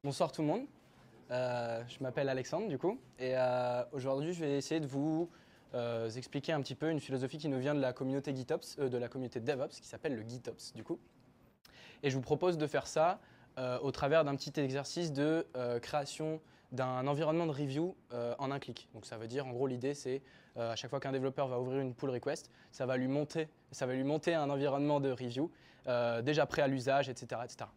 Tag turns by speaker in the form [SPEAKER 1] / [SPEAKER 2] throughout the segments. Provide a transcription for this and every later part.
[SPEAKER 1] Bonsoir tout le monde. Je m'appelle Alexandre du coup et aujourd'hui je vais essayer de vous expliquer un petit peu une philosophie qui nous vient de la communauté GitOps, de la communauté DevOps qui s'appelle le GitOps du coup. Et je vous propose de faire ça au travers d'un petit exercice de création d'un environnement de review en un clic. Donc ça veut dire en gros l'idée c'est à chaque fois qu'un développeur va ouvrir une pull request, ça va lui monter un environnement de review déjà prêt à l'usage, etc., etc.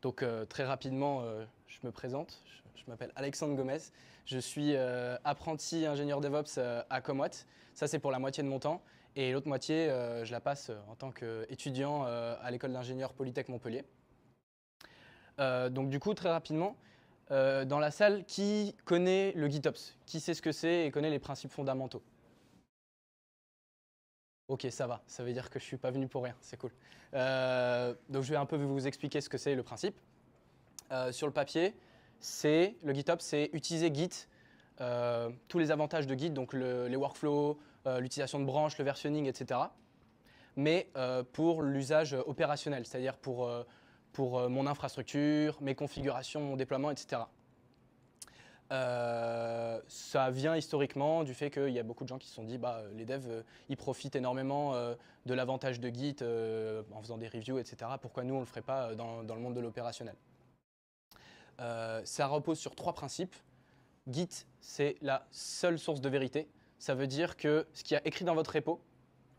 [SPEAKER 1] Donc très rapidement, je me présente. Je m'appelle Alexandre Gomez. Je suis apprenti ingénieur DevOps à Comwatt. Ça, c'est pour la moitié de mon temps. Et l'autre moitié, je la passe en tant qu'étudiant à l'école d'ingénieur Polytech Montpellier. Donc du coup, très rapidement, dans la salle, qui connaît le GitOps? Qui sait ce que c'est et connaît les principes fondamentaux? Ok, ça va. Ça veut dire que je ne suis pas venu pour rien. C'est cool. Donc je vais un peu vous expliquer ce que c'est le principe. Sur le papier, le GitOps, c'est utiliser Git, tous les avantages de Git, donc les workflows, l'utilisation de branches, le versionning, etc. Mais pour l'usage opérationnel, c'est-à-dire pour mon infrastructure, mes configurations, mon déploiement, etc. Ça vient historiquement du fait qu'il y a beaucoup de gens qui se sont dit bah, les devs ils profitent énormément de l'avantage de Git en faisant des reviews, etc. Pourquoi nous on ne le ferait pas dans le monde de l'opérationnel? Ça repose sur trois principes. Git, c'est la seule source de vérité. Ça veut dire que ce qui est écrit dans votre repo,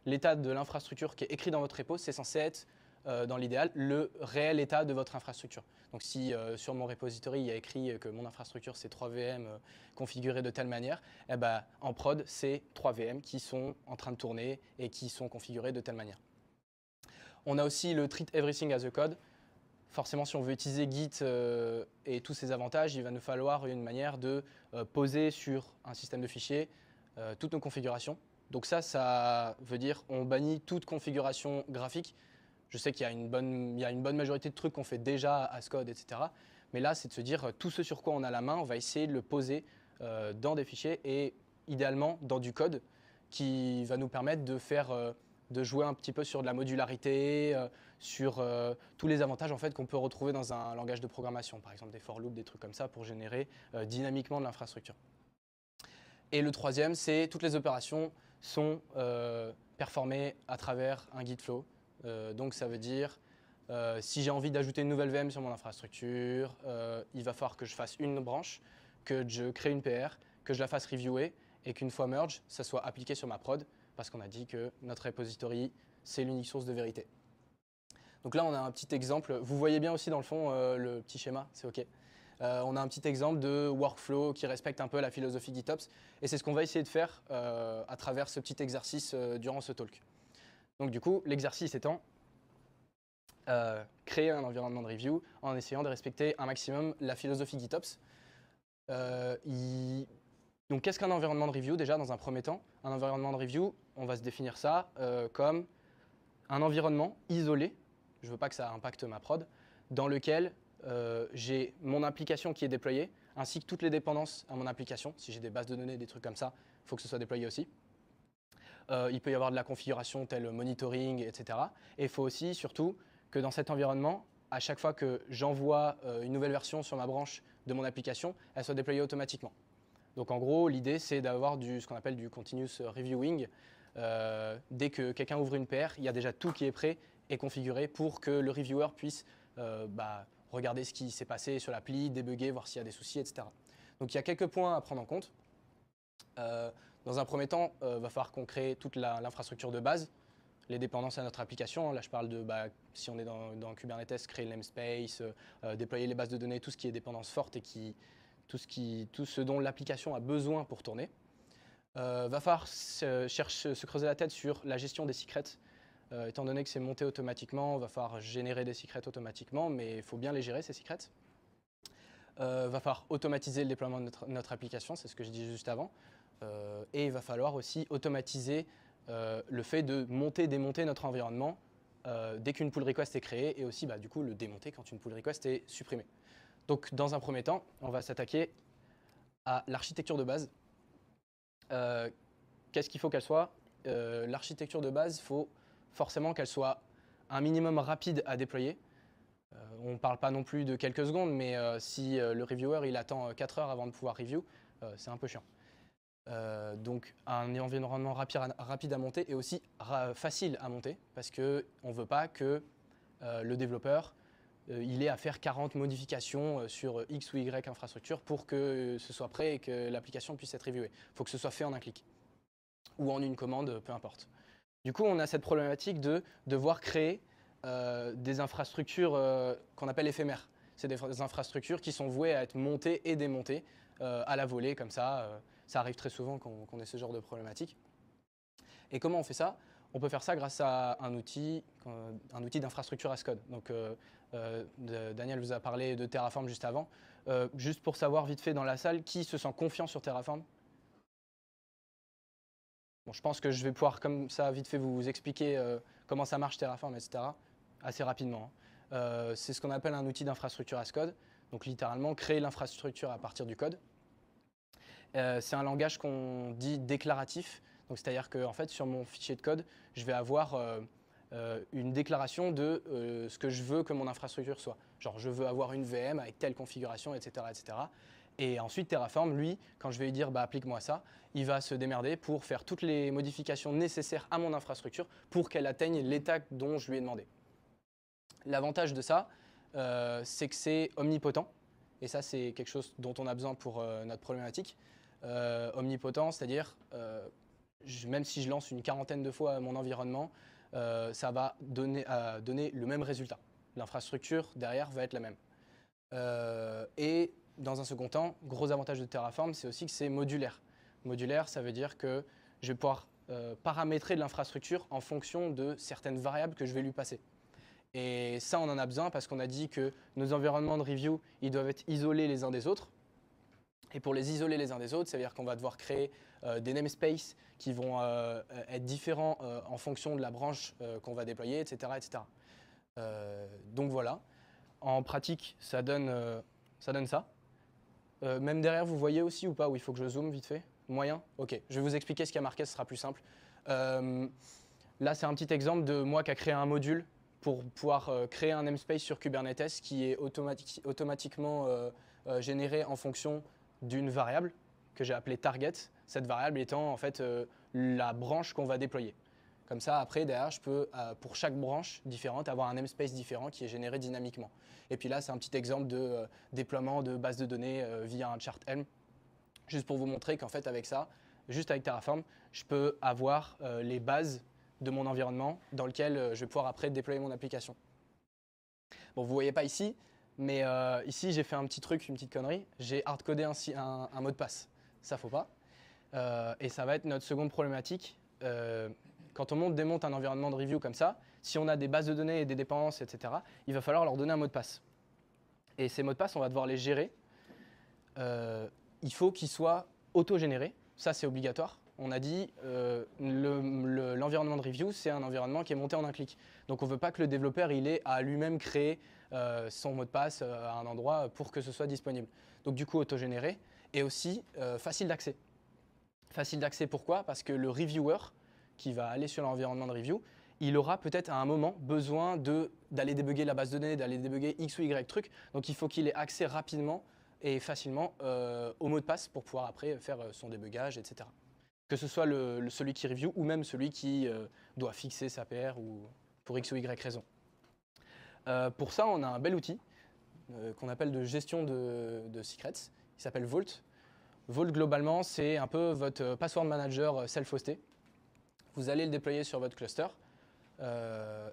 [SPEAKER 1] l'état de l'infrastructure qui est écrit dans votre repo, c'est censé être, dans l'idéal, le réel état de votre infrastructure. Donc si sur mon repository, il y a écrit que mon infrastructure, c'est 3 VM configurées de telle manière, eh ben, en prod, c'est 3 VM qui sont en train de tourner et qui sont configurées de telle manière. On a aussi le treat everything as a code. Forcément, si on veut utiliser Git et tous ses avantages, il va nous falloir une manière de poser sur un système de fichiers toutes nos configurations. Donc ça veut dire on bannit toute configuration graphique. Je sais qu'il y a une bonne majorité de trucs qu'on fait déjà à Ascode, etc. Mais là, c'est de se dire tout ce sur quoi on a la main, on va essayer de le poser dans des fichiers et idéalement dans du code qui va nous permettre de jouer un petit peu sur de la modularité, sur tous les avantages en fait, qu'on peut retrouver dans un langage de programmation, par exemple des for loops, des trucs comme ça pour générer dynamiquement de l'infrastructure. Et le troisième, c'est toutes les opérations sont performées à travers un Git flow. Donc ça veut dire si j'ai envie d'ajouter une nouvelle VM sur mon infrastructure, il va falloir que je fasse une branche, que je crée une PR, que je la fasse reviewer et qu'une fois merge, ça soit appliqué sur ma prod parce qu'on a dit que notre repository, c'est l'unique source de vérité. Donc là, on a un petit exemple. Vous voyez bien aussi dans le fond le petit schéma, c'est OK. On a un petit exemple de workflow qui respecte un peu la philosophie GitOps. Et c'est ce qu'on va essayer de faire à travers ce petit exercice durant ce talk. Donc du coup, l'exercice étant créer un environnement de review en essayant de respecter un maximum la philosophie GitOps. Donc qu'est-ce qu'un environnement de review déjà dans un premier temps? Un environnement de review, on va se définir ça comme un environnement isolé, je ne veux pas que ça impacte ma prod, dans lequel j'ai mon application qui est déployée, ainsi que toutes les dépendances à mon application. Si j'ai des bases de données, des trucs comme ça, il faut que ce soit déployé aussi. Il peut y avoir de la configuration telle monitoring, etc. Et il faut aussi, surtout, que dans cet environnement, à chaque fois que j'envoie une nouvelle version sur ma branche de mon application, elle soit déployée automatiquement. Donc en goi, l'idée, c'est d'avoir ce qu'on appelle du continuous reviewing. Dès que quelqu'un ouvre une PR, il y a déjà tout qui est prêt et configuré pour que le reviewer puisse regarder ce qui s'est passé sur l'appli, débugger, voir s'il y a des soucis, etc. Donc il y a quelques points à prendre en compte. Dans un premier temps, il va falloir qu'on crée toute l'infrastructure de base, les dépendances à notre application. Là, je parle de, si on est dans Kubernetes, créer le namespace, déployer les bases de données, tout ce qui est dépendance forte et tout ce dont l'application a besoin pour tourner. Va falloir se creuser la tête sur la gestion des secrets. Étant donné que c'est monté automatiquement, il va falloir générer des secrets automatiquement, mais il faut bien les gérer, ces secrets. Va falloir automatiser le déploiement de notre application, c'est ce que je disais juste avant. Et il va falloir aussi automatiser le fait de monter, démonter notre environnement dès qu'une pull request est créée et aussi du coup le démonter quand une pull request est supprimée. Donc dans un premier temps, on va s'attaquer à l'architecture de base. Qu'est-ce qu'il faut qu'elle soit? L'architecture de base, il faut forcément qu'elle soit un minimum rapide à déployer. On ne parle pas non plus de quelques secondes, mais si le reviewer il attend 4 heures avant de pouvoir review, c'est un peu chiant. Donc un environnement rapide à monter et aussi facile à monter, parce qu'on ne veut pas que le développeur il ait à faire 40 modifications sur X ou Y infrastructure pour que ce soit prêt et que l'application puisse être reviewée. Il faut que ce soit fait en un clic ou en une commande, peu importe. Du coup, on a cette problématique de devoir créer des infrastructures qu'on appelle éphémères. C'est des infrastructures qui sont vouées à être montées et démontées à la volée, comme ça. Ça arrive très souvent qu'on ait ce genre de problématique. Et comment on fait ça? On peut faire ça grâce à un outil d'infrastructure as code. Donc, Daniel vous a parlé de Terraform juste avant. Juste pour savoir vite fait dans la salle, qui se sent confiant sur Terraform? Bon, je pense que je vais pouvoir comme ça vite fait vous expliquer comment ça marche Terraform, etc. assez rapidement. C'est ce qu'on appelle un outil d'infrastructure as code. Donc littéralement créer l'infrastructure à partir du code. C'est un langage qu'on dit déclaratif. Donc c'est-à-dire que en fait, sur mon fichier de code, je vais avoir une déclaration de ce que je veux que mon infrastructure soit. Genre je veux avoir une VM avec telle configuration, etc. etc. Et ensuite Terraform, lui, quand je vais lui dire bah, applique-moi ça, il va se démerder pour faire toutes les modifications nécessaires à mon infrastructure pour qu'elle atteigne l'état dont je lui ai demandé. L'avantage de ça, c'est que c'est omnipotent. Et ça, c'est quelque chose dont on a besoin pour notre problématique. Omnipotent, c'est-à-dire, même si je lance une quarantaine de fois mon environnement, ça va donner le même résultat. L'infrastructure derrière va être la même. Et dans un second temps, gros avantage de Terraform, c'est aussi que c'est modulaire. Modulaire, ça veut dire que je vais pouvoir paramétrer de l'infrastructure en fonction de certaines variables que je vais lui passer. Et ça, on en a besoin parce qu'on a dit que nos environnements de review, ils doivent être isolés les uns des autres. Et pour les isoler les uns des autres, ça veut dire qu'on va devoir créer des namespaces qui vont être différents en fonction de la branche qu'on va déployer, etc. etc. Donc voilà. En pratique, ça donne ça. Même derrière, vous voyez aussi ou pas, où il faut que je zoome vite fait? Moyen? Ok, je vais vous expliquer ce qu'il y a marqué, ce sera plus simple. Là, c'est un petit exemple de moi qui a créé un module pour pouvoir créer un namespace sur Kubernetes qui est automatiquement généré en fonction d'une variable que j'ai appelée target, cette variable étant en fait la branche qu'on va déployer. Comme ça, après, derrière, je peux, pour chaque branche différente, avoir un namespace différent qui est généré dynamiquement. Et puis là, c'est un petit exemple de déploiement de base de données via un chart Helm, juste pour vous montrer qu'en fait, avec ça, juste avec Terraform, je peux avoir les bases de mon environnement dans lequel je vais pouvoir après déployer mon application. Bon, vous ne voyez pas ici, mais ici, j'ai fait un petit truc, une petite connerie. J'ai hardcodé un mot de passe. Ça, ne faut pas. Et ça va être notre seconde problématique. Quand on démonte un environnement de review comme ça, si on a des bases de données et des dépendances, etc., il va falloir leur donner un mot de passe. Et ces mots de passe, on va devoir les gérer. Il faut qu'ils soient auto-générés. Ça, c'est obligatoire. On a dit l'environnement de review, c'est un environnement qui est monté en un clic. Donc on ne veut pas que le développeur il ait à lui-même créer son mot de passe à un endroit pour que ce soit disponible. Donc du coup, auto-généré et aussi facile d'accès. Facile d'accès pourquoi? Parce que le reviewer qui va aller sur l'environnement de review, il aura peut-être à un moment besoin d'aller débugger la base de données, d'aller débugger X ou Y truc. Donc il faut qu'il ait accès rapidement et facilement au mot de passe pour pouvoir après faire son débugage, etc. Que ce soit celui qui review ou même celui qui doit fixer sa PR ou pour X ou Y raison. Pour ça, on a un bel outil qu'on appelle de gestion de secrets, qui s'appelle Vault. Vault, globalement, c'est un peu votre password manager self-hosté. Vous allez le déployer sur votre cluster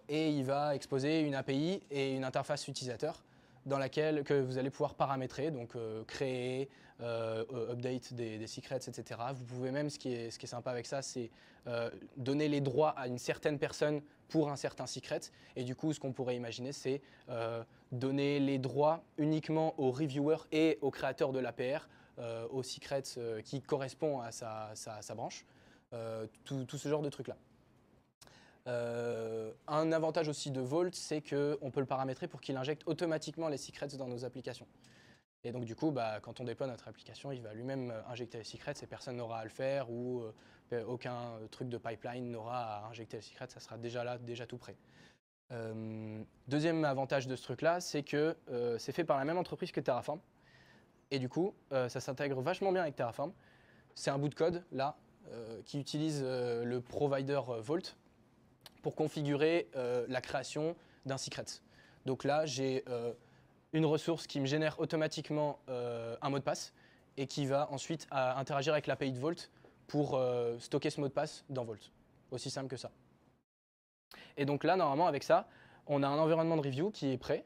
[SPEAKER 1] et il va exposer une API et une interface utilisateur dans laquelle que vous allez pouvoir paramétrer, donc créer, update des secrets, etc. Vous pouvez même, ce qui est sympa avec ça, c'est donner les droits à une certaine personne pour un certain secret. Et du coup, ce qu'on pourrait imaginer, c'est donner les droits uniquement au reviewer et au créateur de l'APR, au secret qui correspond à sa branche. Tout ce genre de trucs-là. Un avantage aussi de Vault, c'est qu'on peut le paramétrer pour qu'il injecte automatiquement les secrets dans nos applications. Et donc du coup, quand on déploie notre application, il va lui-même injecter les secrets et personne n'aura à le faire ou aucun truc de pipeline n'aura à injecter les secrets, ça sera déjà là, déjà tout prêt. Deuxième avantage de ce truc-là, c'est que c'est fait par la même entreprise que Terraform. Et du coup, ça s'intègre vachement bien avec Terraform. C'est un bout de code, là, qui utilise le provider Vault pour configurer la création d'un secret. Donc là, j'ai une ressource qui me génère automatiquement un mot de passe et qui va ensuite interagir avec l'API de Vault pour stocker ce mot de passe dans Vault. Aussi simple que ça. Et donc là, normalement, avec ça, on a un environnement de review qui est prêt,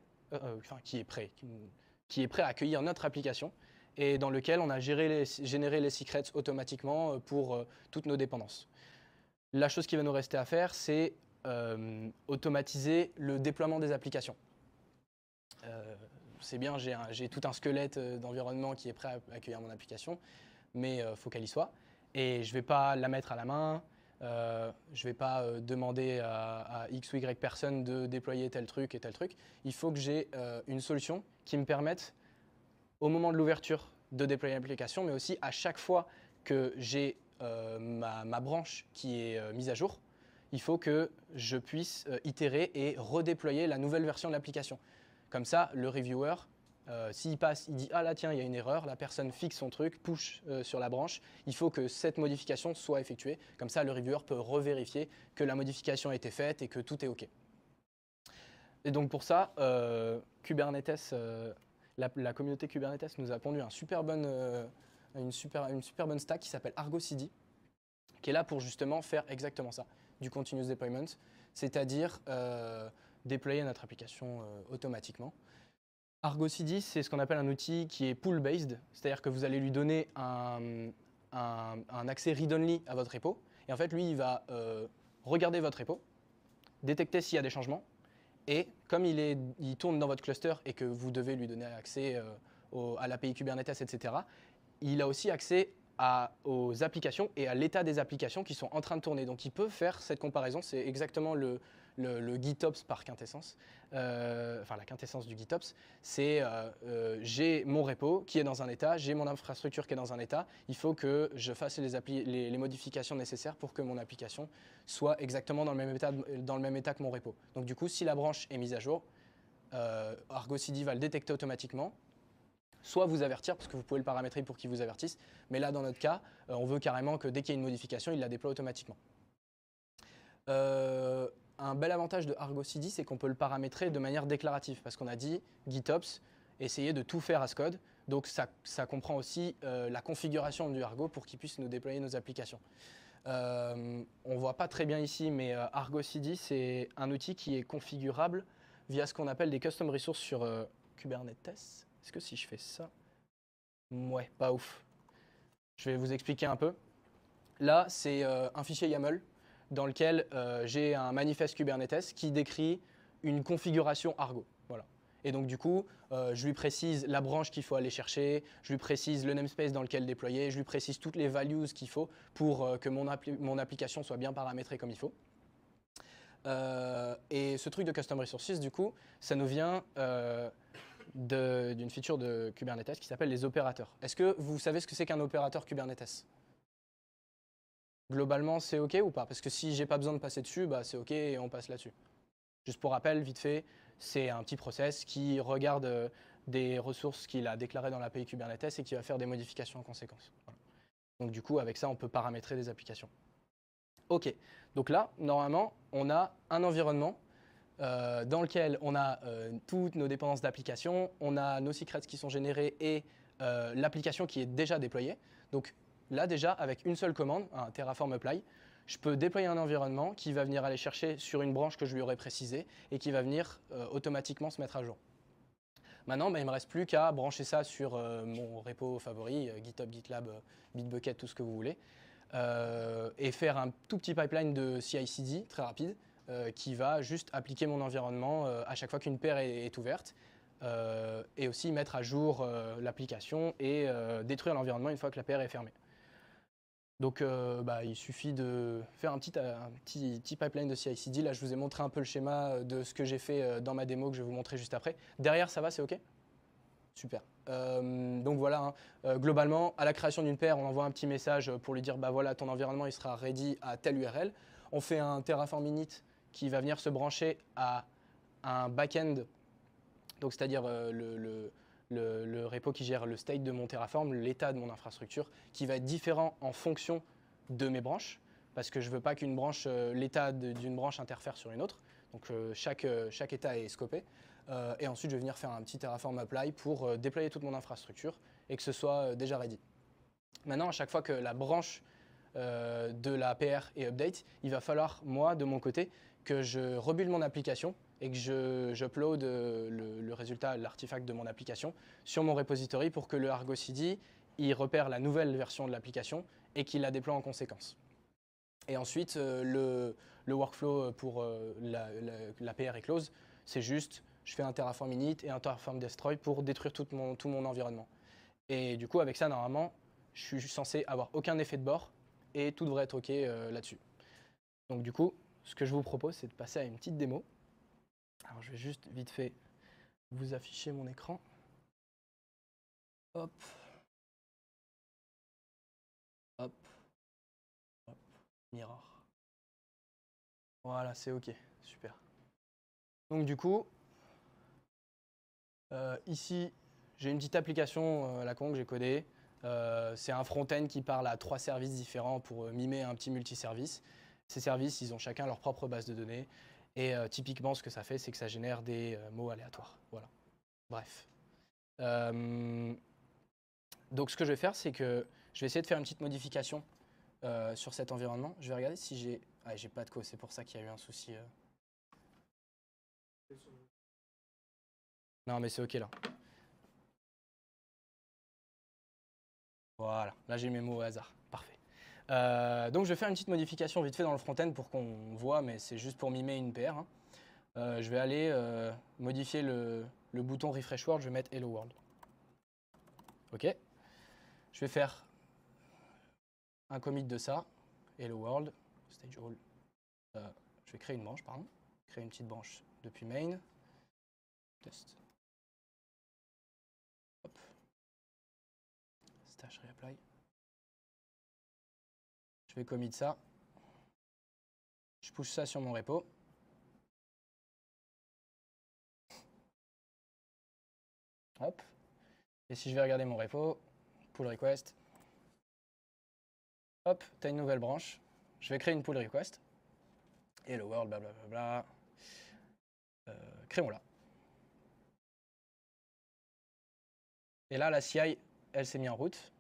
[SPEAKER 1] qui est prêt à accueillir notre application et dans lequel on a généré les secrets automatiquement pour toutes nos dépendances. La chose qui va nous rester à faire, c'est automatiser le déploiement des applications. C'est bien, j'ai tout un squelette d'environnement qui est prêt à accueillir mon application, mais il faut qu'elle y soit. Et je ne vais pas la mettre à la main, je ne vais pas demander à X ou Y personne de déployer tel truc et tel truc. Il faut que j'ai une solution qui me permette, au moment de l'ouverture, de déployer l'application, mais aussi à chaque fois que j'ai ma branche qui est mise à jour, il faut que je puisse itérer et redéployer la nouvelle version de l'application. Comme ça, le reviewer, s'il passe, il dit « Ah là, tiens, il y a une erreur », la personne fixe son truc, push sur la branche. Il faut que cette modification soit effectuée. Comme ça, le reviewer peut revérifier que la modification a été faite et que tout est OK. Et donc pour ça, Kubernetes, la communauté Kubernetes nous a pondu une super bonne stack qui s'appelle Argo CD, qui est là pour justement faire exactement ça, du continuous deployment, c'est-à-dire déployer notre application automatiquement. Argo CD, c'est ce qu'on appelle un outil qui est pool-based, c'est-à-dire que vous allez lui donner un accès read-only à votre repo, et en fait, lui, il va regarder votre repo, détecter s'il y a des changements, et comme il tourne dans votre cluster et que vous devez lui donner accès à l'API Kubernetes, etc., il a aussi accès aux applications et à l'état des applications qui sont en train de tourner. Donc il peut faire cette comparaison, c'est exactement le GitOps par quintessence, enfin la quintessence du GitOps, c'est j'ai mon repo qui est dans un état, j'ai mon infrastructure qui est dans un état, il faut que je fasse les modifications nécessaires pour que mon application soit exactement dans le même état que mon repo. Donc du coup, si la branche est mise à jour, Argo CD va le détecter automatiquement, soit vous avertir, parce que vous pouvez le paramétrer pour qu'il vous avertisse, mais là, dans notre cas, on veut carrément que dès qu'il y a une modification, il la déploie automatiquement. Un bel avantage de Argo CD, c'est qu'on peut le paramétrer de manière déclarative, parce qu'on a dit GitOps, essayer de tout faire as code, donc ça comprend aussi la configuration du Argo pour qu'il puisse nous déployer nos applications. On ne voit pas très bien ici, mais Argo CD, c'est un outil qui est configurable via ce qu'on appelle des custom resources sur Kubernetes. Est-ce que si je fais ça? Ouais, pas ouf. Je vais vous expliquer un peu. Là, c'est un fichier YAML dans lequel j'ai un manifeste Kubernetes qui décrit une configuration Argo. Voilà. Et donc, du coup, je lui précise la branche qu'il faut aller chercher, je lui précise le namespace dans lequel déployer, je lui précise toutes les values qu'il faut pour que mon application soit bien paramétrée comme il faut. Et ce truc de Custom Resources, du coup, ça nous vient d'une feature de Kubernetes qui s'appelle les opérateurs. Est-ce que vous savez ce que c'est qu'un opérateur Kubernetes? Globalement, c'est OK ou pas? Parce que si j'ai pas besoin de passer dessus, bah, c'est OK et on passe là-dessus. Juste pour rappel, vite fait, c'est un petit process qui regarde des ressources qu'il a déclarées dans l'API Kubernetes et qui va faire des modifications en conséquence. Voilà. Donc du coup, avec ça, on peut paramétrer des applications. OK. Donc là, normalement, on a un environnement dans lequel on a toutes nos dépendances d'application, on a nos secrets qui sont générés et l'application qui est déjà déployée. Donc là déjà, avec une seule commande, un Terraform apply, je peux déployer un environnement qui va venir aller chercher sur une branche que je lui aurais précisée et qui va venir automatiquement se mettre à jour. Maintenant, il ne me reste plus qu'à brancher ça sur mon repo favori, GitHub, GitLab, Bitbucket, tout ce que vous voulez, et faire un tout petit pipeline de CI/CD très rapide qui va juste appliquer mon environnement à chaque fois qu'une paire est ouverte et aussi mettre à jour l'application et détruire l'environnement une fois que la paire est fermée. Donc il suffit de faire un petit pipeline de CI/CD. Là, je vous ai montré un peu le schéma de ce que j'ai fait dans ma démo que je vais vous montrer juste après. Derrière, ça va, c'est OK? Super. Donc voilà, globalement, à la création d'une paire, on envoie un petit message pour lui dire bah voilà, ton environnement il sera ready à telle URL. On fait un Terraform init qui va venir se brancher à un back-end, donc c'est-à-dire le repo qui gère le state de mon Terraform, l'état de mon infrastructure, qui va être différent en fonction de mes branches, parce que je ne veux pas qu'une branche, l'état d'une branche interfère sur une autre. Donc chaque état est scopé. Et ensuite, je vais venir faire un petit Terraform apply pour déployer toute mon infrastructure et que ce soit déjà ready. Maintenant, à chaque fois que la branche de la PR est update, il va falloir, moi, de mon côté, que je rebuild mon application et que j'upload le résultat, l'artefact de mon application sur mon repository pour que le Argo CD il repère la nouvelle version de l'application et qu'il la déploie en conséquence. Et ensuite, le workflow pour la PR est close, c'est juste, je fais un Terraform init et un Terraform destroy pour détruire tout mon environnement. Et du coup, avec ça, normalement, je suis censé avoir aucun effet de bord et tout devrait être OK là-dessus. Donc du coup, ce que je vous propose, c'est de passer à une petite démo. Alors, je vais juste vite fait vous afficher mon écran. Hop. Hop. Hop. Mirror. Voilà, c'est OK. Super. Donc du coup, ici, j'ai une petite application à la con que j'ai codée. C'est un front-end qui parle à 3 services différents pour mimer un petit multiservice. Ces services, ils ont chacun leur propre base de données. Et typiquement, ce que ça fait, c'est que ça génère des mots aléatoires. Voilà. Bref. Donc, ce que je vais faire, c'est que je vais essayer de faire une petite modification sur cet environnement. Je vais regarder si j'ai... Ah, j'ai pas de code, c'est pour ça qu'il y a eu un souci. Non, mais c'est OK, là. Voilà, là j'ai mes mots au hasard, parfait. Donc je vais faire une petite modification vite fait dans le front-end pour qu'on voit, mais c'est juste pour mimer une PR. Hein. Je vais aller modifier le bouton Refresh World, je vais mettre Hello World. OK. Je vais faire un commit de ça, Hello World, Stage All. Je vais créer une branche, pardon. Créer une petite branche depuis main. Test. Hop. Stash reapply. Je vais commit ça. Je push ça sur mon repo. Hop. Et si je vais regarder mon repo, pull request. Hop, tu as une nouvelle branche. Je vais créer une pull request. Hello world, blablabla. Créons-la. Et là, la CI, elle s'est mise en route.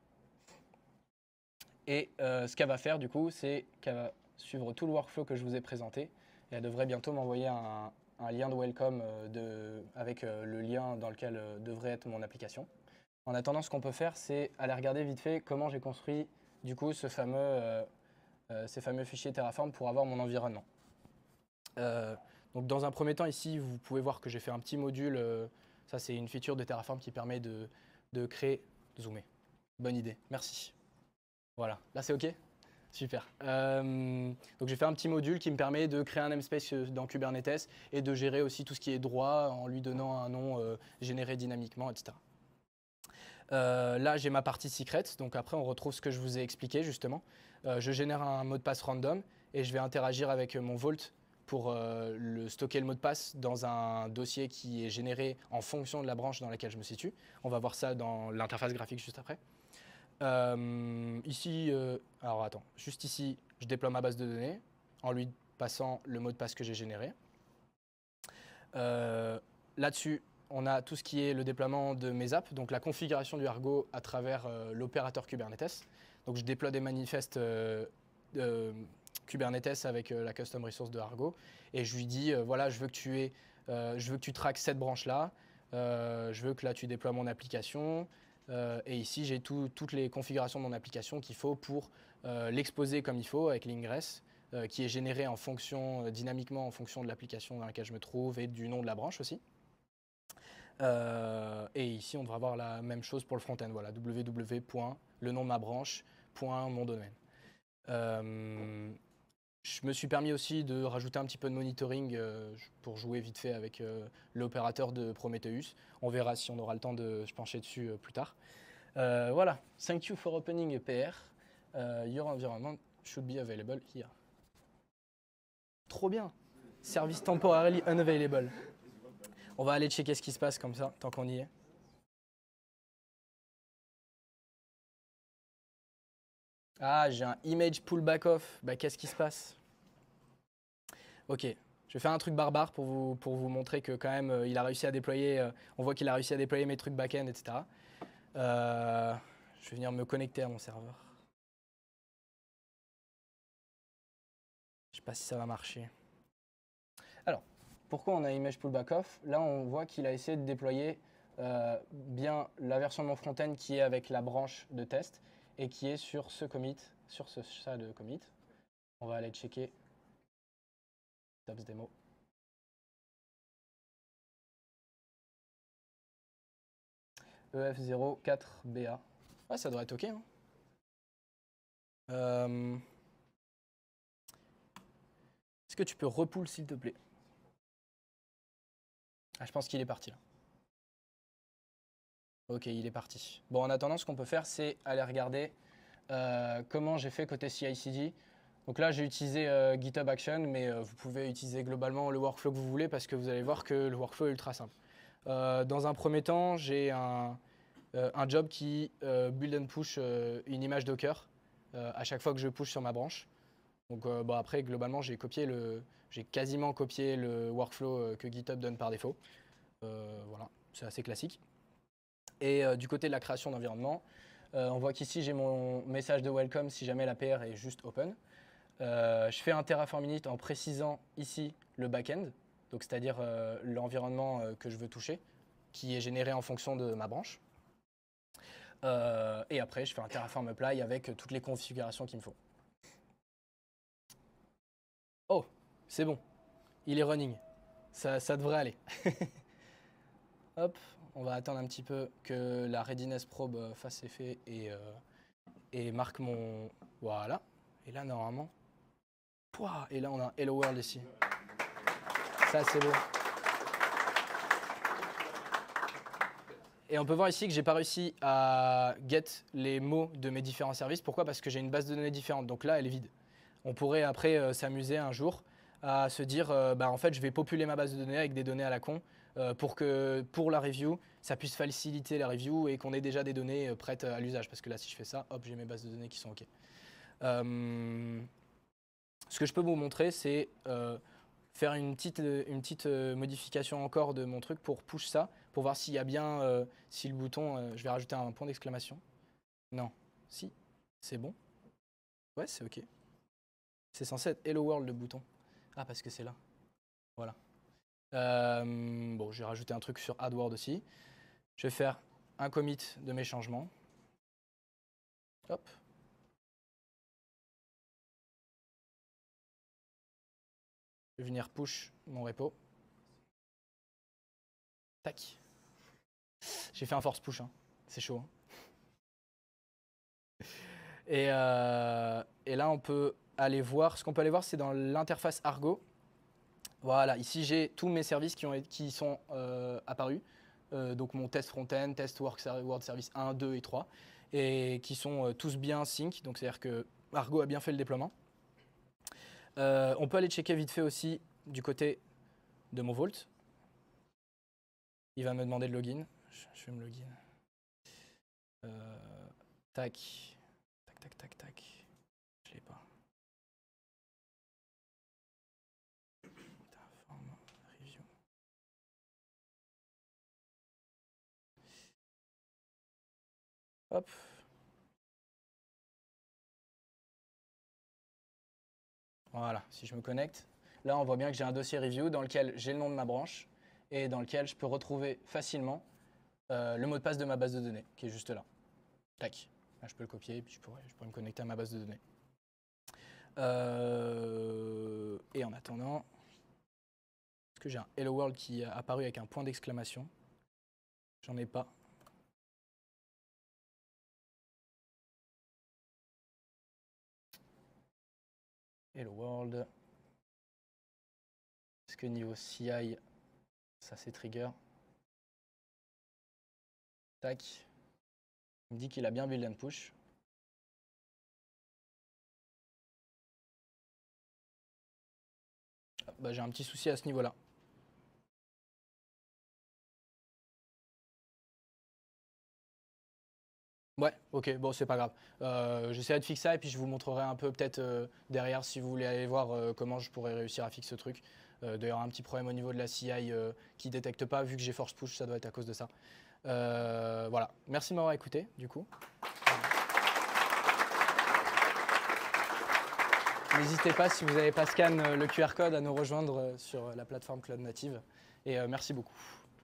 [SPEAKER 1] Et ce qu'elle va faire, du coup, c'est qu'elle va suivre tout le workflow que je vous ai présenté. Et elle devrait bientôt m'envoyer un lien de welcome avec le lien dans lequel devrait être mon application. En attendant, ce qu'on peut faire, c'est aller regarder vite fait comment j'ai construit, du coup, ces fameux fichiers Terraform pour avoir mon environnement. Donc, dans un premier temps, ici, vous pouvez voir que j'ai fait un petit module. Ça, c'est une feature de Terraform qui permet de créer... Zoomer. Bonne idée, merci. Voilà, là c'est OK? Super. Donc j'ai fait un petit module qui me permet de créer un namespace dans Kubernetes et de gérer aussi tout ce qui est droit en lui donnant un nom généré dynamiquement, etc. Là j'ai ma partie secret, donc après on retrouve ce que je vous ai expliqué justement. Je génère un mot de passe random et je vais interagir avec mon Vault pour stocker le mot de passe dans un dossier qui est généré en fonction de la branche dans laquelle je me situe. On va voir ça dans l'interface graphique juste après. Ici, alors attends, juste ici, je déploie ma base de données en lui passant le mot de passe que j'ai généré. Là-dessus, on a tout ce qui est le déploiement de mes apps, donc la configuration du Argo à travers l'opérateur Kubernetes. Donc je déploie des manifestes Kubernetes avec la custom resource de Argo et je lui dis voilà, je veux que tu traques cette branche-là, je veux que là tu déploies mon application. Et ici, j'ai toutes les configurations de mon application qu'il faut pour l'exposer comme il faut avec l'ingress, qui est généré en fonction, dynamiquement en fonction de l'application dans laquelle je me trouve et du nom de la branche aussi. Et ici, on devra avoir la même chose pour le front-end. Voilà, www. Le nom de ma branche, mon domaine. Je me suis permis aussi de rajouter un petit peu de monitoring pour jouer vite fait avec l'opérateur de Prometheus. On verra si on aura le temps de se pencher dessus plus tard. Voilà, thank you for opening a PR. Your environment should be available here. Trop bien. Service temporarily unavailable. On va aller checker ce qui se passe comme ça, tant qu'on y est. Ah, j'ai un image pullback off. Bah, qu'est-ce qui se passe? Ok, je vais faire un truc barbare pour vous montrer que quand même, il a réussi à déployer, on voit qu'il a réussi à déployer mes trucs back-end, etc. Je vais venir me connecter à mon serveur. Je sais pas si ça va marcher. Alors, pourquoi on a image pullback off? Là, on voit qu'il a essayé de déployer bien la version de mon front-end qui est avec la branche de test et qui est sur ce commit, sur ce chat de commit. On va aller checker Tops Demo. EF04BA. Ah, ça devrait être OK. Hein. Est-ce que tu peux repull s'il te plaît? Ah, je pense qu'il est parti là. Ok, il est parti. Bon, en attendant, ce qu'on peut faire, c'est aller regarder comment j'ai fait côté CI/CD. Donc là, j'ai utilisé GitHub Action, mais vous pouvez utiliser globalement le workflow que vous voulez parce que vous allez voir que le workflow est ultra simple. Dans un premier temps, j'ai un job qui build and push une image Docker à chaque fois que je push sur ma branche. Donc bon, après, globalement, j'ai quasiment copié le workflow que GitHub donne par défaut. Voilà, c'est assez classique. Et du côté de la création d'environnement, on voit qu'ici, j'ai mon message de welcome si jamais la PR est juste open. Je fais un Terraform init en précisant ici le backend, donc c'est-à-dire l'environnement que je veux toucher, qui est généré en fonction de ma branche. Et après, je fais un Terraform apply avec toutes les configurations qu'il me faut. Oh, c'est bon, il est running. Ça devrait aller. Hop, on va attendre un petit peu que la readiness probe fasse effet et marque mon... Voilà. Et là, normalement... Pouah, et là, on a un Hello World ici. Ça, c'est beau. Et on peut voir ici que j'ai pas réussi à get les mots de mes différents services. Pourquoi? Parce que j'ai une base de données différente. Donc là, elle est vide. On pourrait après s'amuser un jour à se dire, bah, en fait, je vais populer ma base de données avec des données à la con pour que pour la review, ça puisse faciliter la review et qu'on ait déjà des données prêtes à l'usage. Parce que là, si je fais ça, hop, j'ai mes bases de données qui sont OK. Ce que je peux vous montrer, c'est faire une petite modification encore de mon truc pour push ça, pour voir s'il y a bien, si le bouton, je vais rajouter un point d'exclamation. Non, si, c'est bon. Ouais, c'est OK. C'est censé être Hello World le bouton. Ah, parce que c'est là. Voilà. Bon, je vais rajouter un truc sur AdWord aussi. Je vais faire un commit de mes changements. Hop. Je vais venir push mon repo. Tac. J'ai fait un force push, hein. C'est chaud. Hein. Et là, on peut aller voir. Ce qu'on peut aller voir, c'est dans l'interface Argo. Voilà, ici j'ai tous mes services qui sont apparus. Donc mon test front-end, test Word Service 1, 2 et 3. Et qui sont tous bien sync. Donc c'est-à-dire que Argo a bien fait le déploiement. On peut aller checker vite fait aussi du côté de mon Vault. Il va me demander de login. Je vais me login. Tac. Tac, tac, tac, tac. Je l'ai pas. Review. Hop. Voilà, si je me connecte, là on voit bien que j'ai un dossier review dans lequel j'ai le nom de ma branche et dans lequel je peux retrouver facilement le mot de passe de ma base de données qui est juste là. Tac. Là, je peux le copier et puis je pourrais me connecter à ma base de données. Et en attendant, est-ce que j'ai un Hello World qui est apparu avec un point d'exclamation? J'en ai pas. Hello World. Est-ce que niveau CI, ça c'est trigger? Tac. Il me dit qu'il a bien build and push. Hop. bah, j'ai un petit souci à ce niveau-là. Ouais, ok, bon, c'est pas grave. J'essaierai de fixer ça et puis je vous montrerai un peu peut-être derrière si vous voulez aller voir comment je pourrais réussir à fixer ce truc. D'ailleurs, un petit problème au niveau de la CI qui détecte pas, vu que j'ai force push, ça doit être à cause de ça. Voilà, merci de m'avoir écouté du coup. N'hésitez pas, si vous n'avez pas scan le QR code, à nous rejoindre sur la plateforme Cloud Native. Et merci beaucoup.